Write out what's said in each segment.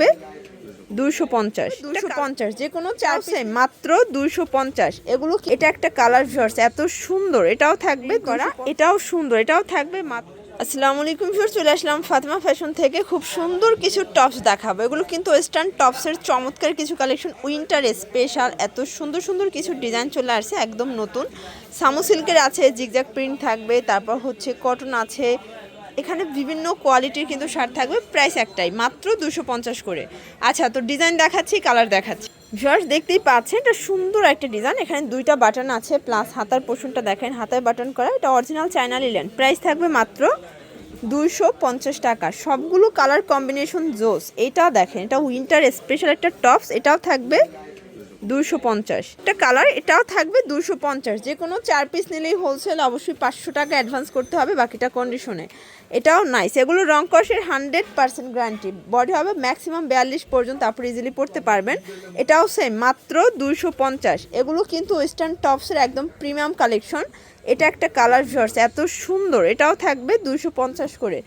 থাকবে 250 যে কোনো 4 পিস মাত্র 250। এগুলো এটা একটা কালার ভিউয়ার্স এত সুন্দর, এটাও থাকবে করা, এটাও সুন্দর, এটাও থাকবে মাত্র। আসসালামু আলাইকুম ভিউয়ার্স, চলে আসলাম ফাতেমা ফ্যাশন থেকে। খুব সুন্দর কিছু টপস দেখাবো। এগুলো কিন্তু ওয়েস্টার্ন টপসের চমৎকার কিছু কালেকশন, উইন্টার স্পেশাল। এত সুন্দর সুন্দর কিছু ডিজাইন চলে আসছে, একদম নতুন। সামু সিল্কের আছে, জিগজ্যাগ প্রিন্ট থাকবে, তারপর হচ্ছে কটন আছে, এখানে বিভিন্ন কোয়ালিটির কিন্তু শার্ট থাকবে। প্রাইস একটাই, মাত্র 250 করে। আচ্ছা, তো ডিজাইন দেখাচ্ছি, কালার দেখাচ্ছি। ভিউয়ার্স দেখতেই পাচ্ছেন, এটা সুন্দর একটা ডিজাইন। এখানে দুইটা বাটন আছে, প্লাস হাতার পোর্শনটা দেখেন, হাতায় বাটন করা। এটা অরিজিনাল চায়না লিলেন। প্রাইস থাকবে মাত্র 250 টাকা। সবগুলো কালার কম্বিনেশন জোস। এটা দেখেন, এটা উইন্টার স্পেশাল একটা টপস, এটাও থাকবে 250। এটা কালার, এটাও থাকবে 250। যে কোনো 4 পিস নিলেই হোলসেল অবশ্যই 500 টাকা অ্যাডভান্স করতে হবে, বাকিটা কন্ডিশনে। এটাও নাইস। এগুলো রং কষের 100% গ্যারান্টি। বডি হবে ম্যাক্সিমাম 42 পর্যন্ত, তারপর ইজিলি পড়তে পারবেন। এটাও সেম, মাত্র 250। এগুলো কিন্তু ওয়েস্টার্ন টপসের একদম প্রিমিয়াম কালেকশন। এটা একটা কালার ভিউয়ার্স এত সুন্দর, এটাও থাকবে 250 করে।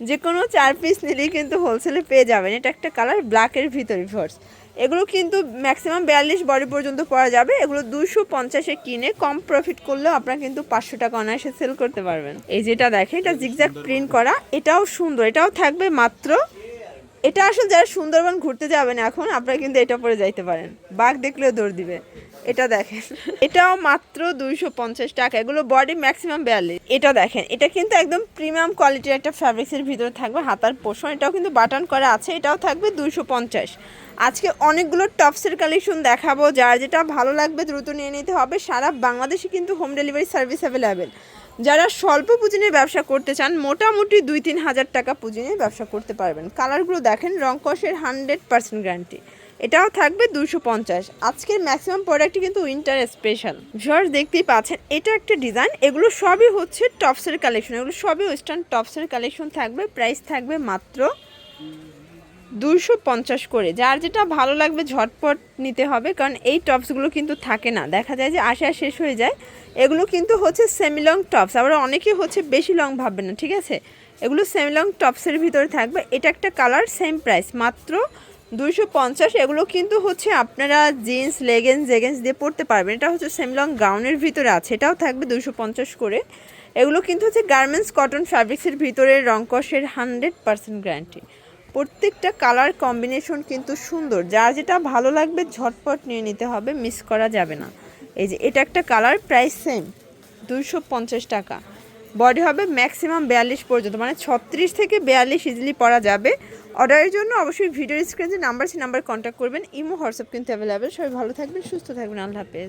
যে কোনো 4 পিস নিলেই কিন্তু হোলসেলে পেয়ে যাবেন। এটা একটা কালার ব্ল্যাকের ভিতরে ভিউয়ার্স। এগুলো কিন্তু ম্যাক্সিমাম 42 বডি পর্যন্ত পরা যাবে। এগুলো 250-এ কিনে কম প্রফিট করলেও আপনারা কিন্তু 500 টাকা অনায়াসে সেল করতে পারবেন। এই যেটা দেখেন, এটা জিগজ্যাগ প্রিন্ট করা, এটাও সুন্দর, এটাও থাকবে মাত্র। এটা আসলে যারা সুন্দরবন ঘুরতে যাবেন এখন, আপনারা কিন্তু এটা পরে যাইতে পারেন, বাঘ দেখলেও দৌড় দিবে। এটা দেখেন, এটাও মাত্র 250 টাকা। এগুলো বডি ম্যাক্সিমাম 42। এটা দেখেন, এটা কিন্তু একদম প্রিমিয়াম কোয়ালিটির একটা ফ্যাব্রিক্সের ভিতরে থাকবে, হাতার পোর্শন। এটাও কিন্তু বাটন করা আছে, এটাও থাকবে 250। আজকে অনেকগুলো টপসের কালেকশন দেখাবো, যার যেটা ভালো লাগবে দ্রুত নিয়ে নিতে হবে। সারা বাংলাদেশে কিন্তু হোম ডেলিভারি সার্ভিস অ্যাভেলেবেল। যারা স্বল্প পুঁজি নিয়ে ব্যবসা করতে চান, মোটামুটি 2-3 হাজার টাকা পুঁজি নিয়ে ব্যবসা করতে পারবেন। কালারগুলো দেখেন, রং কষের 100% গ্যারান্টি। এটাও থাকবে 250। আজকের ম্যাক্সিমাম প্রোডাক্টই কিন্তু উইন্টার স্পেশাল। ভিউয়ার্স দেখতেই পাচ্ছেন, এটা একটা ডিজাইন। এগুলো সবই হচ্ছে টপসের কালেকশন, এগুলো সবই ওয়েস্টার্ন টপসের কালেকশন থাকবে। প্রাইস থাকবে মাত্র 250 করে। যার যেটা ভালো লাগবে ঝটপট নিতে হবে, কারণ এই টপসগুলো কিন্তু থাকে না, দেখা যায় যে আসা শেষ হয়ে যায়। এগুলো কিন্তু হচ্ছে সেমি লং টপস, আবার অনেকে হচ্ছে বেশি লং ভাববে না, ঠিক আছে। এগুলো সেমি লং টপসের ভিতরে থাকবে। এটা একটা কালার, সেম প্রাইস, মাত্র 250। এগুলো কিন্তু হচ্ছে আপনারা জিন্স, জেগেন্স দিয়ে পরতে পারবেন। এটা হচ্ছে সেমি লং গাউনের ভিতরে আছে, এটাও থাকবে 250 করে। এগুলো কিন্তু হচ্ছে গার্মেন্টস কটন ফ্যাব্রিক্সের ভিতরে, রং কষের 100% গ্যারান্টি। প্রত্যেকটা কালার কম্বিনেশন কিন্তু সুন্দর। যার যেটা ভালো লাগবে ঝটপট নিয়ে নিতে হবে, মিস করা যাবে না। এই যে এটা একটা কালার, প্রাইস সেম 250 টাকা। বডি হবে ম্যাক্সিমাম 42 পর্যন্ত, মানে 36 থেকে 42 ইজিলি পরা যাবে। অর্ডারের জন্য অবশ্যই ভিডিওর স্ক্রিনে যে নাম্বার, সেই নাম্বার কন্ট্যাক্ট করবেন। ইমো, হোয়াটসঅ্যাপ কিন্তু অ্যাভেলেবেল। সবাই ভালো থাকবেন, সুস্থ থাকবেন, আল্লাহ হাফেজ।